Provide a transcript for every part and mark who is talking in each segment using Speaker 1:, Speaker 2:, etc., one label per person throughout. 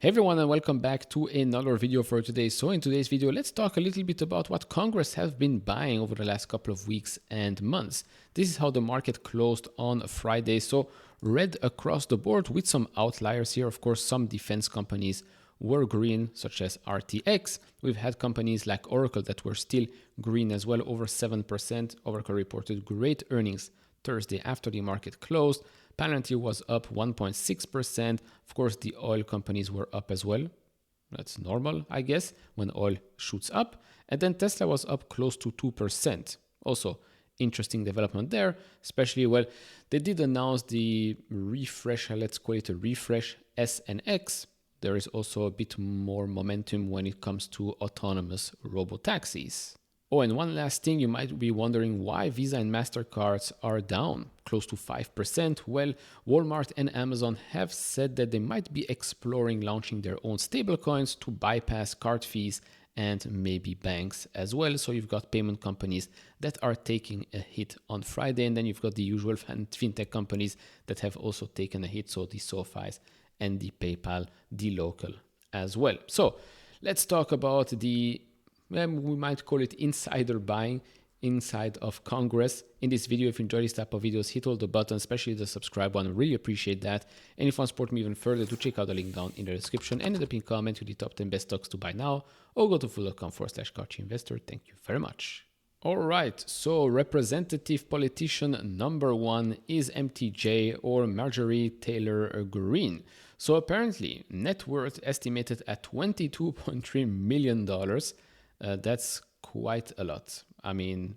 Speaker 1: Hey everyone, and welcome back to another video for today. So in today's video, let's talk a little bit about what Congress have been buying over the last couple of weeks and months. This is how the market closed on Friday. So red across the board with some outliers here. Of course, some defense companies were green, such as RTX. We've had companies like Oracle that were still green as well, over 7%. Oracle reported great earnings Thursday after the market closed. Palantir was up 1.6%. Of course, the oil companies were up as well. That's normal, I guess, when oil shoots up. And then Tesla was up close to 2%. Also, interesting development there, especially, well, they did announce the refresh, let's call it a refresh S and X. There is also a bit more momentum when it comes to autonomous robotaxis. Oh, and one last thing, you might be wondering why Visa and MasterCards are down close to 5%. Well, Walmart and Amazon have said that they might be exploring launching their own stablecoins to bypass card fees and maybe banks as well. So you've got payment companies that are taking a hit on Friday, and then you've got the usual fintech companies that have also taken a hit. So the SoFis and the PayPal, the local as well. So let's talk about we might call it insider buying inside of Congress. In this video, if you enjoy this type of videos, hit all the buttons, especially the subscribe one. I really appreciate that. And if you want to support me even further, do check out the link down in the description and in the pinned comment to the top 10 best stocks to buy now, or go to full.com/investor. Thank you very much. All right, so representative politician number one is MTJ, or Marjorie Taylor Greene. So apparently, net worth estimated at $22.3 million. That's quite a lot. I mean,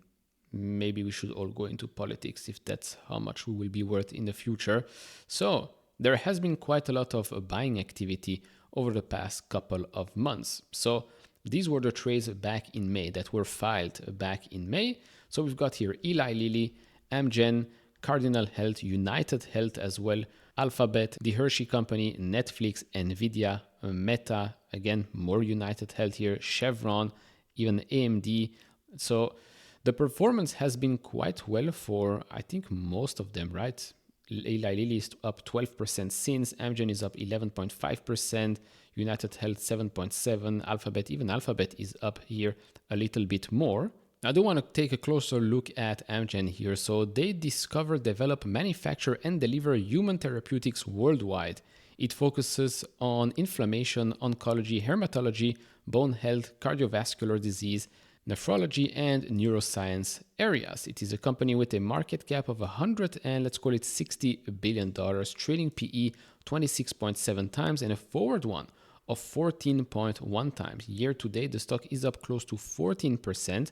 Speaker 1: maybe we should all go into politics if that's how much we will be worth in the future. So there has been quite a lot of buying activity over the past couple of months. So these were the trades back in May that were filed back in May. So we've got here Eli Lilly, Amgen, Cardinal Health, United Health as well, Alphabet, the Hershey Company, Netflix, Nvidia, Meta, again, more United Health here, Chevron, even AMD. So the performance has been quite well for, I think, most of them, right? Eli Lilly is up 12% since, Amgen is up 11.5%, United Health 7.7%, Alphabet is up here a little bit more. I do want to take a closer look at Amgen here. So they discover, develop, manufacture, and deliver human therapeutics worldwide. It focuses on inflammation, oncology, hematology, bone health, cardiovascular disease, nephrology, and neuroscience areas. It is a company with a market cap of $60 billion, trading PE 26.7 times, and a forward one of 14.1 times. Year to date, the stock is up close to 14%.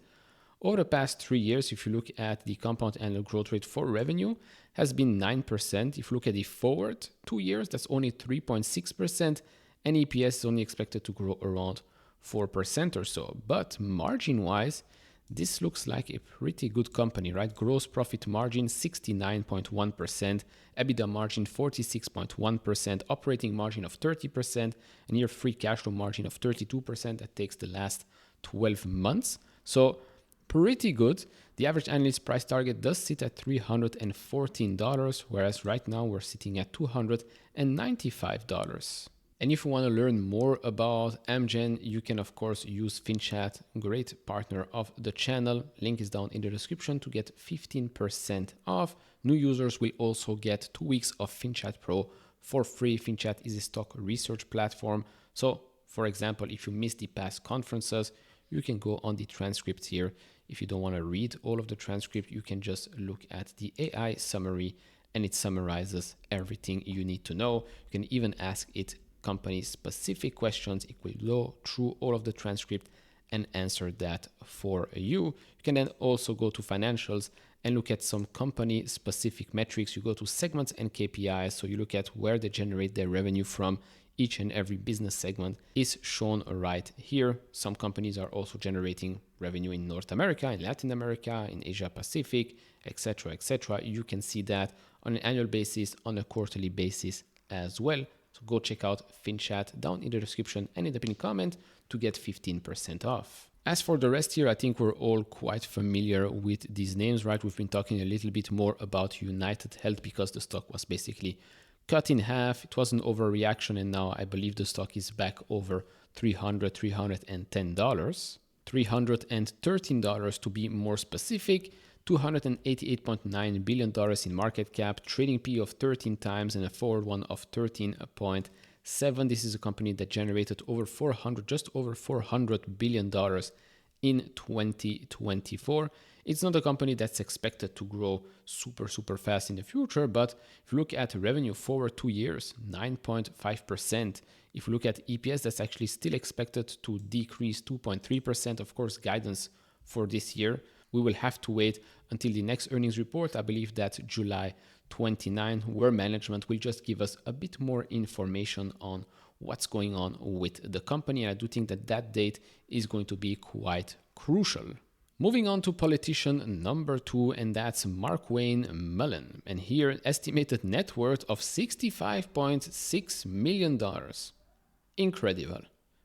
Speaker 1: Over the past 3 years, if you look at the compound annual growth rate for revenue, has been 9%. If you look at the forward 2 years, that's only 3.6%, and EPS is only expected to grow around 4% or so. But margin-wise, this looks like a pretty good company, right? Gross profit margin 69.1%, EBITDA margin 46.1%, operating margin of 30%, and your free cash flow margin of 32%. That takes the last 12 months. So pretty good. The average analyst price target does sit at $314, whereas right now we're sitting at $295. And if you want to learn more about Amgen, you can of course use FinChat, great partner of the channel. Link is down in the description to get 15% off. New users will also get 2 weeks of FinChat Pro for free. FinChat is a stock research platform. So for example, if you missed the past conferences, you can go on the transcript here. If you don't want to read all of the transcript, you can just look at the AI summary, and it summarizes everything you need to know. You can even ask it company-specific questions. It will go through all of the transcript and answer that for you. You can then also go to financials and look at some company-specific metrics. You go to segments and KPIs, so you look at where they generate their revenue from. Each and every business segment is shown right here. Some companies are also generating revenue in North America, in Latin America, in Asia Pacific, etc., etc. You can see that on an annual basis, on a quarterly basis as well. So go check out FinChat down in the description and in the pinned comment to get 15% off. As for the rest here, I think we're all quite familiar with these names, right? We've been talking a little bit more about United Health because the stock was basically cut in half. It was an overreaction, and now I believe the stock is back over $310, $313 to be more specific, $288.9 billion in market cap, trading P of 13 times, and a forward one of 13.7. This is a company that generated just over $400 billion in 2024. It's not a company that's expected to grow super fast in the future, but if you look at revenue forward 2 years, 9.5%. If you look at EPS, that's actually still expected to decrease 2.3%. Of course, guidance for this year, we will have to wait until the next earnings report. I believe that's July 29, where management will just give us a bit more information on what's going on with the company. And I do think that that date is going to be quite crucial. Moving on to politician number 2, and that's Markwayne Mullin. And here, estimated net worth of $65.6 million. Incredible.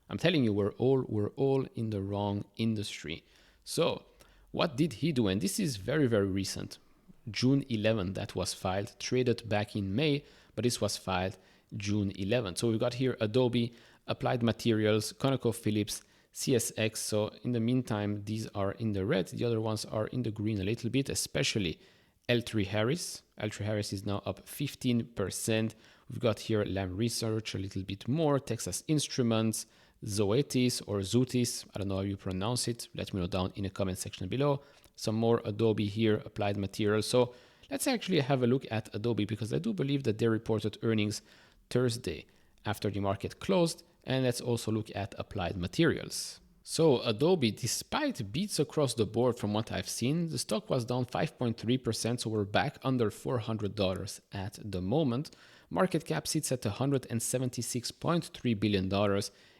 Speaker 1: I'm telling you, we're all in the wrong industry. So what did he do? And this is very recent. June 11, that was filed, traded back in May, but this was filed June 11. So we've got here Adobe, Applied Materials, ConocoPhillips, CSX. So in the meantime, these are in the red. The other ones are in the green a little bit, especially L3Harris. L3Harris is now up 15%. We've got here Lam Research a little bit more, Texas Instruments, Zoetis or Zootis, I don't know how you pronounce it. Let me know down in the comment section below. Some more Adobe here, Applied Materials. So let's actually have a look at Adobe, because I do believe that they reported earnings Thursday after the market closed. And let's also look at Applied Materials. So Adobe, despite beats across the board from what I've seen, the stock was down 5.3%, so we're back under $400 at the moment. Market cap sits at $176.3 billion,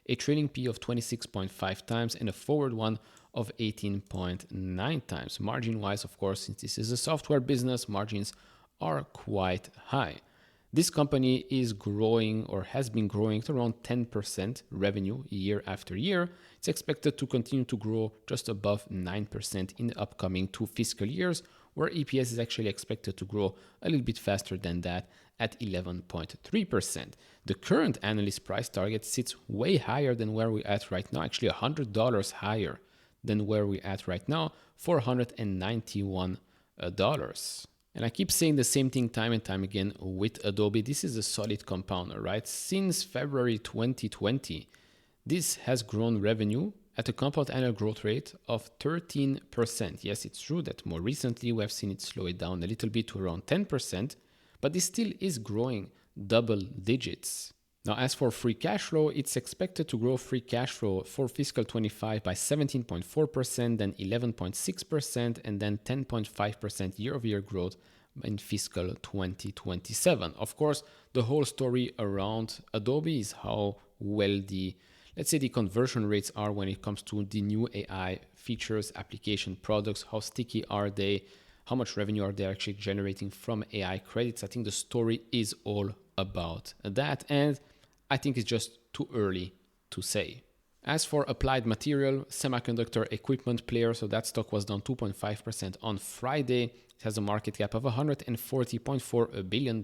Speaker 1: a trailing P of 26.5 times, and a forward one of 18.9 times. Margin-wise, of course, since this is a software business, margins are quite high. This company is growing, or has been growing, at around 10% revenue year after year. It's expected to continue to grow just above 9% in the upcoming 2 fiscal years, where EPS is actually expected to grow a little bit faster than that at 11.3%. The current analyst price target sits way higher than where we're at right now, actually $100 higher than where we're at right now, $491. And I keep saying the same thing time and time again with Adobe. This is a solid compounder, right? Since February 2020, this has grown revenue at a compound annual growth rate of 13%. Yes, it's true that more recently we have seen it slow it down a little bit to around 10%, but this still is growing double digits. Now, as for free cash flow, it's expected to grow free cash flow for fiscal 25 by 17.4%, then 11.6%, and then 10.5% year-over-year growth in fiscal 2027. Of course, the whole story around Adobe is how well the conversion rates are when it comes to the new AI features, application products, how sticky are they, how much revenue are they actually generating from AI credits. I think the story is all about that, and I think it's just too early to say. As for Applied Material, semiconductor equipment player, so that stock was down 2.5% on Friday. It has a market cap of $140.4 billion,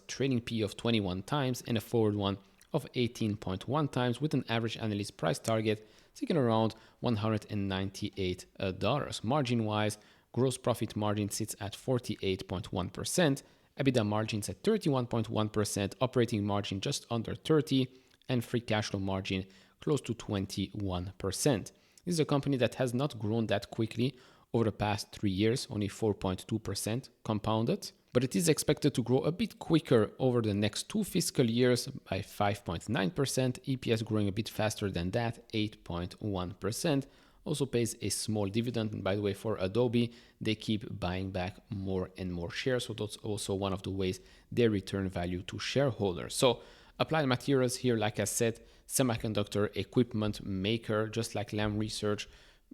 Speaker 1: trading P of 21 times, and a forward one of 18.1 times, with an average analyst price target sitting around $198. Margin-wise, gross profit margin sits at 48.1%, EBITDA margins at 31.1%, operating margin just under 30%, and free cash flow margin close to 21%. This is a company that has not grown that quickly over the past 3 years, only 4.2% compounded, but it is expected to grow a bit quicker over the next 2 fiscal years by 5.9%, EPS growing a bit faster than that, 8.1%. Also pays a small dividend. And by the way, for Adobe, they keep buying back more and more shares. So that's also one of the ways they return value to shareholders. So Applied Materials here, like I said, semiconductor equipment maker, just like Lam Research.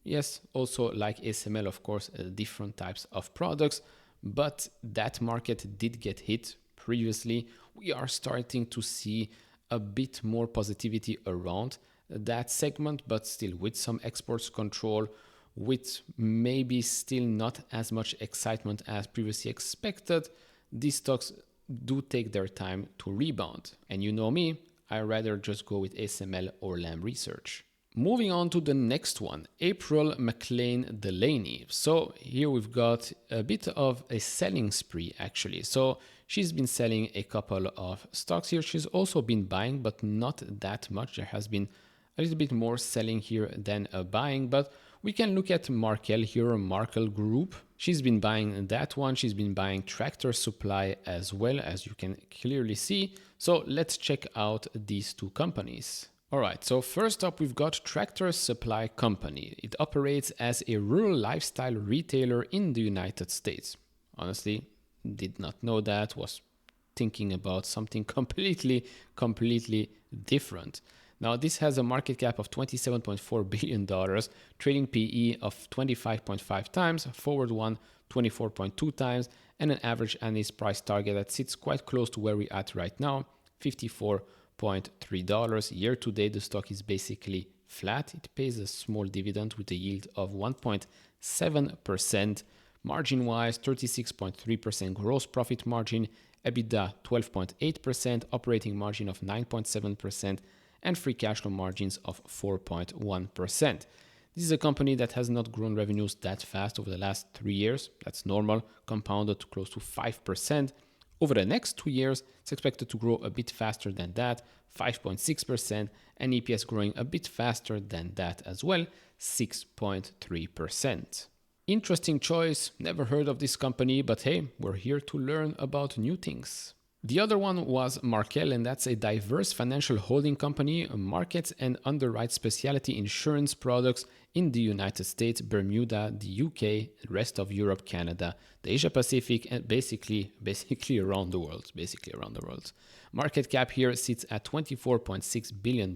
Speaker 1: Yes, also like ASML, of course, different types of products. But that market did get hit previously. We are starting to see a bit more positivity around that segment, but still with some exports control, with maybe still not as much excitement as previously expected. These stocks do take their time to rebound. And you know me, I rather just go with ASML or Lam Research. Moving on to the next one, April McLean Delaney. So here we've got a bit of a selling spree actually. So she's been selling a couple of stocks here. She's also been buying, but not that much. There has been a little bit more selling here than buying, but we can look at Markel here, Markel Group. She's been buying that one. She's been buying Tractor Supply as well, as you can clearly see. So let's check out these two companies. All right, so first up, we've got Tractor Supply Company. It operates as a rural lifestyle retailer in the United States. Honestly, did not know that, was thinking about something completely different. Now, this has a market cap of $27.4 billion, trading PE of 25.5 times, forward one 24.2 times, and an average analyst price target that sits quite close to where we're at right now, $54.3. Year to date, the stock is basically flat. It pays a small dividend with a yield of 1.7%. Margin-wise, 36.3% gross profit margin, EBITDA 12.8%, operating margin of 9.7%, and free cash flow margins of 4.1%. This is a company that has not grown revenues that fast over the last 3 years. That's normal, compounded to close to 5%. Over the next 2 years, it's expected to grow a bit faster than that, 5.6%, and EPS growing a bit faster than that as well, 6.3%. Interesting choice, never heard of this company, but hey, we're here to learn about new things. The other one was Markel, and that's a diverse financial holding company, markets and underwrites specialty insurance products in the United States, Bermuda, the UK, the rest of Europe, Canada, the Asia Pacific, and basically around the world. Market cap here sits at $24.6 billion,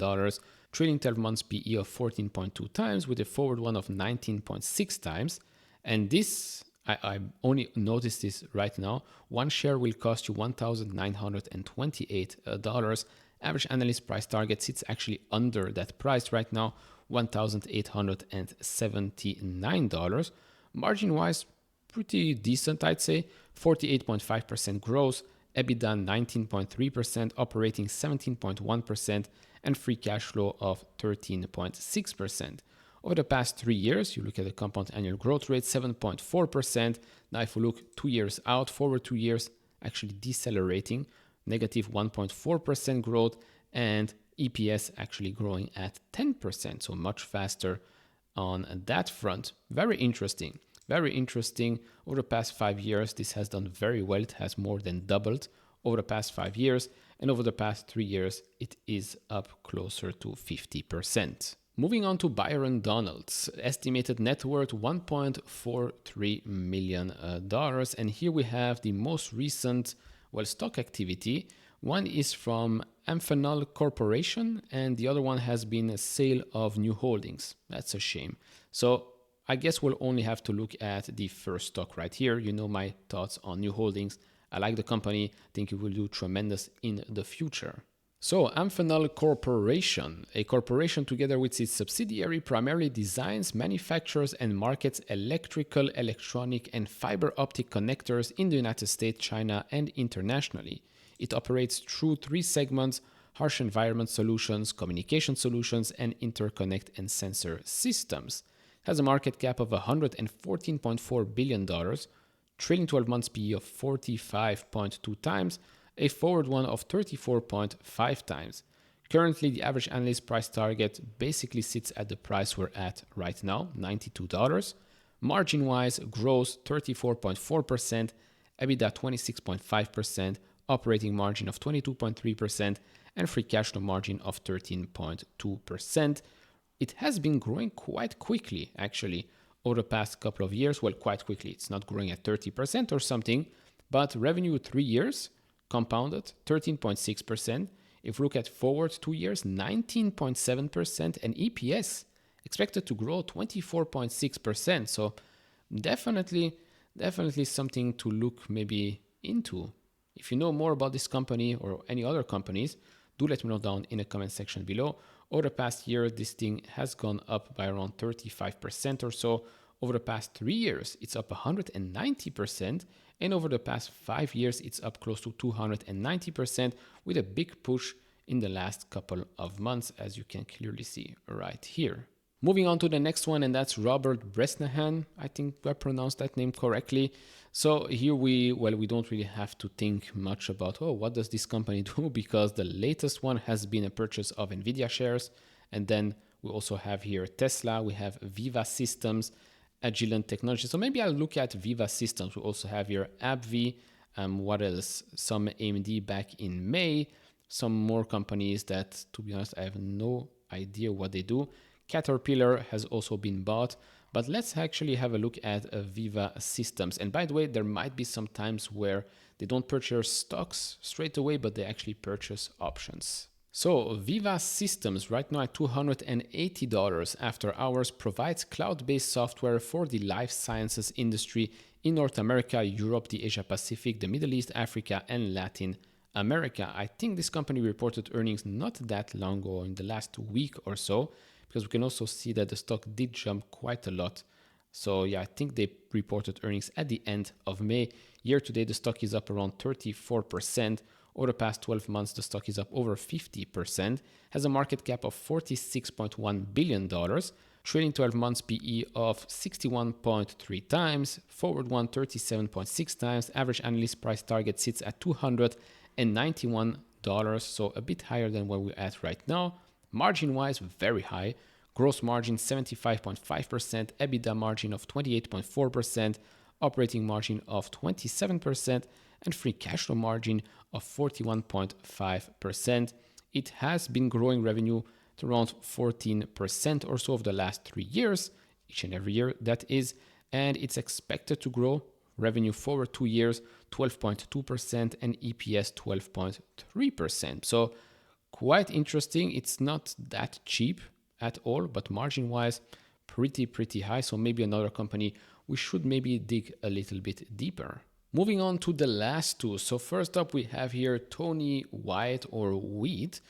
Speaker 1: trailing 12 months PE of 14.2 times with a forward one of 19.6 times. And this, I only noticed this right now, one share will cost you $1,928. Average analyst price target sits actually under that price right now, $1,879. Margin-wise, pretty decent, I'd say, 48.5% gross, EBITDA 19.3%, operating 17.1%, and free cash flow of 13.6%. Over the past 3 years, you look at the compound annual growth rate, 7.4%. Now, if we look 2 years out, forward 2 years, actually decelerating, negative 1.4% growth, and EPS actually growing at 10%, so much faster on that front. Very interesting. Over the past 5 years, this has done very well. It has more than doubled over the past 5 years, and over the past 3 years, it is up closer to 50%. Moving on to Byron Donalds, estimated net worth $1.43 million. And here we have the most recent, stock activity. One is from Amphenol Corporation, and the other one has been a sale of new holdings. That's a shame. So I guess we'll only have to look at the first stock right here. You know my thoughts on new holdings. I like the company. I think it will do tremendous in the future. So Amphenol Corporation, a corporation together with its subsidiary, primarily designs, manufactures, and markets electrical, electronic, and fiber optic connectors in the United States, China, and internationally. It operates through 3 segments: harsh environment solutions, communication solutions, and interconnect and sensor systems. It has a market cap of $114.4 billion, trailing 12 months PE of 45.2 times, a forward one of 34.5 times. Currently, the average analyst price target basically sits at the price we're at right now, $92. Margin-wise, gross 34.4%, EBITDA 26.5%, operating margin of 22.3%, and free cash flow margin of 13.2%. It has been growing quite quickly, actually, over the past couple of years. Well, quite quickly. It's not growing at 30% or something, but revenue 3 years, compounded 13.6%. If we look at forward 2 years, 19.7%, and EPS expected to grow 24.6%. So definitely something to look maybe into. If you know more about this company or any other companies, do let me know down in the comment section below. Over the past year, this thing has gone up by around 35% or so. Over the past 3 years, it's up 190%. And over the past 5 years, it's up close to 290% with a big push in the last couple of months, as you can clearly see right here. Moving on to the next one, and that's Robert Bresnahan. I think I pronounced that name correctly. So here we don't really have to think much about, what does this company do? Because the latest one has been a purchase of NVIDIA shares. And then we also have here Tesla, we have Viva Systems, Agilent Technology. So maybe I'll look at Viva Systems. We also have here AbbVie. What else? Some AMD back in May. Some more companies that, to be honest, I have no idea what they do. Caterpillar has also been bought. But let's actually have a look at Viva Systems. And by the way, there might be some times where they don't purchase stocks straight away, but they actually purchase options. So Viva Systems right now at $280 after hours provides cloud-based software for the life sciences industry in North America, Europe, the Asia Pacific, the Middle East, Africa, and Latin America. I think this company reported earnings not that long ago, in the last week or so, because we can also see that the stock did jump quite a lot. So yeah, I think they reported earnings at the end of May. Year to date, the stock is up around 34%. Over the past 12 months, the stock is up over 50%, has a market cap of $46.1 billion, trailing 12 months PE of 61.3 times, forward one 37.6 times, average analyst price target sits at $291, so a bit higher than where we're at right now. Margin-wise, very high. Gross margin 75.5%, EBITDA margin of 28.4%, operating margin of 27%, and free cash flow margin of 41.5%. It has been growing revenue to around 14% or so over the last 3 years, each and every year that is, and it's expected to grow revenue forward 2 years 12.2% and EPS 12.3%. So quite interesting. It's not that cheap at all, but margin-wise, pretty high. So maybe another company we should maybe dig a little bit deeper. Moving on to the last two. So first up, we have here Tony White or Wheat.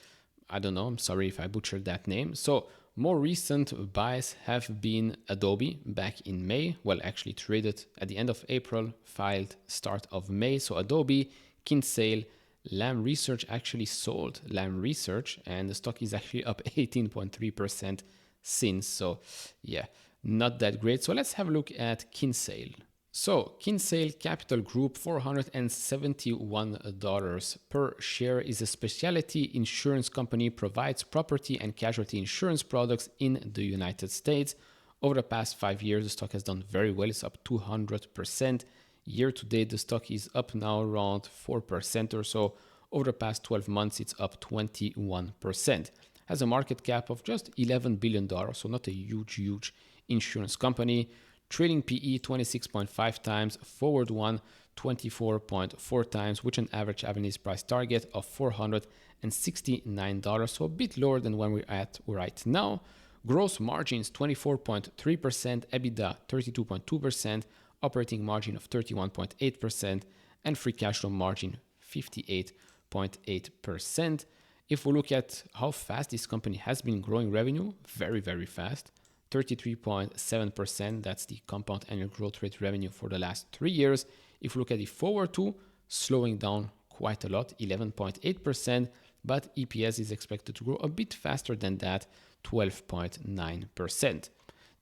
Speaker 1: I don't know. I'm sorry if I butchered that name. So more recent buys have been Adobe back in May. Well, actually traded at the end of April, filed start of May. So Adobe, Kinsale, Lam Research actually sold Lam Research, and the stock is actually up 18.3% since. So yeah, not that great. So let's have a look at Kinsale. So Kinsale Capital Group, $471 per share, is a specialty insurance company, provides property and casualty insurance products in the United States. Over the past 5 years, the stock has done very well. It's up 200%. Year to date, the stock is up now around 4% or so. Over the past 12 months, it's up 21%. Has a market cap of just $11 billion, so not a huge insurance company. Trading PE 26.5 times, forward one 24.4 times, with an average analyst price target of $469, so a bit lower than when we're at right now. Gross margins 24.3%, EBITDA 32.2%, operating margin of 31.8%, and free cash flow margin 58.8%. If we look at how fast this company has been growing revenue, very fast. 33.7%, that's the compound annual growth rate revenue for the last 3 years. If we look at the forward two, slowing down quite a lot, 11.8%, but EPS is expected to grow a bit faster than that, 12.9%.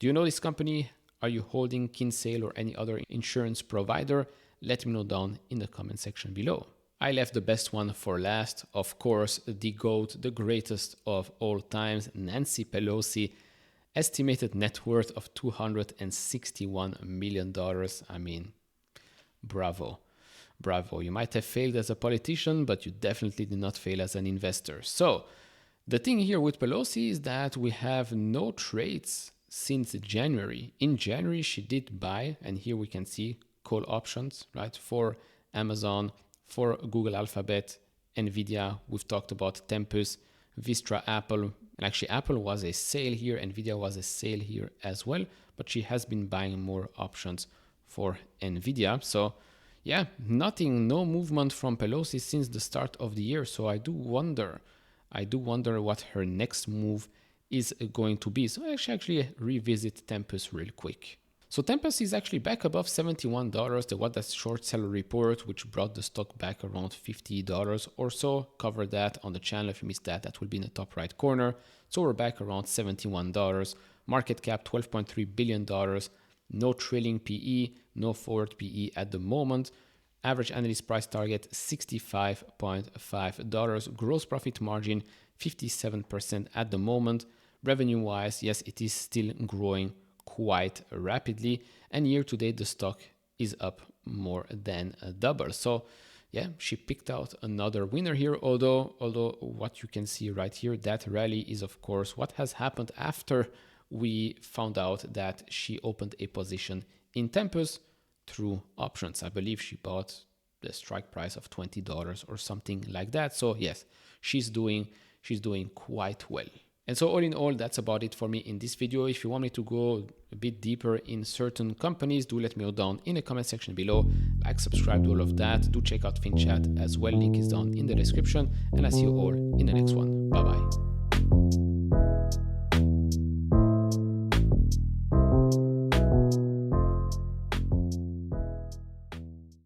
Speaker 1: Do you know this company? Are you holding Kinsale or any other insurance provider? Let me know down in the comment section below. I left the best one for last. Of course, the GOAT, the greatest of all times, Nancy Pelosi. Estimated net worth of $261 million. I mean, bravo. You might have failed as a politician, but you definitely did not fail as an investor. So the thing here with Pelosi is that we have no trades since January. In January, she did buy, and here we can see call options, right, for Amazon, for Google Alphabet, NVIDIA. We've talked about Tempest, Vistra, Apple. And actually, Apple was a sale here, NVIDIA was a sale here as well, but she has been buying more options for NVIDIA. So yeah, no movement from Pelosi since the start of the year. So I do wonder what her next move is going to be. So I actually revisit Tempest real quick. So Tempest is actually back above $71. There was that short seller report, which brought the stock back around $50 or so. Cover that on the channel. If you missed that, that will be in the top right corner. So we're back around $71. Market cap $12.3 billion. No trailing PE, no forward PE at the moment. Average analyst price target $65.5. Gross profit margin 57% at the moment. Revenue wise, yes, it is still growing quite rapidly, and year to date the stock is up more than double. So yeah, she picked out another winner here, although what you can see right here, that rally is of course what has happened after we found out that she opened a position in Tempest through options. I believe she bought the strike price of $20 or something like that. So yes, she's doing quite well. And so all in all, that's about it for me in this video. If you want me to go a bit deeper in certain companies, do let me know down in the comment section below. Like, subscribe, do all of that. Do check out FinChat as well. Link is down in the description. And I'll see you all in the next one. Bye-bye.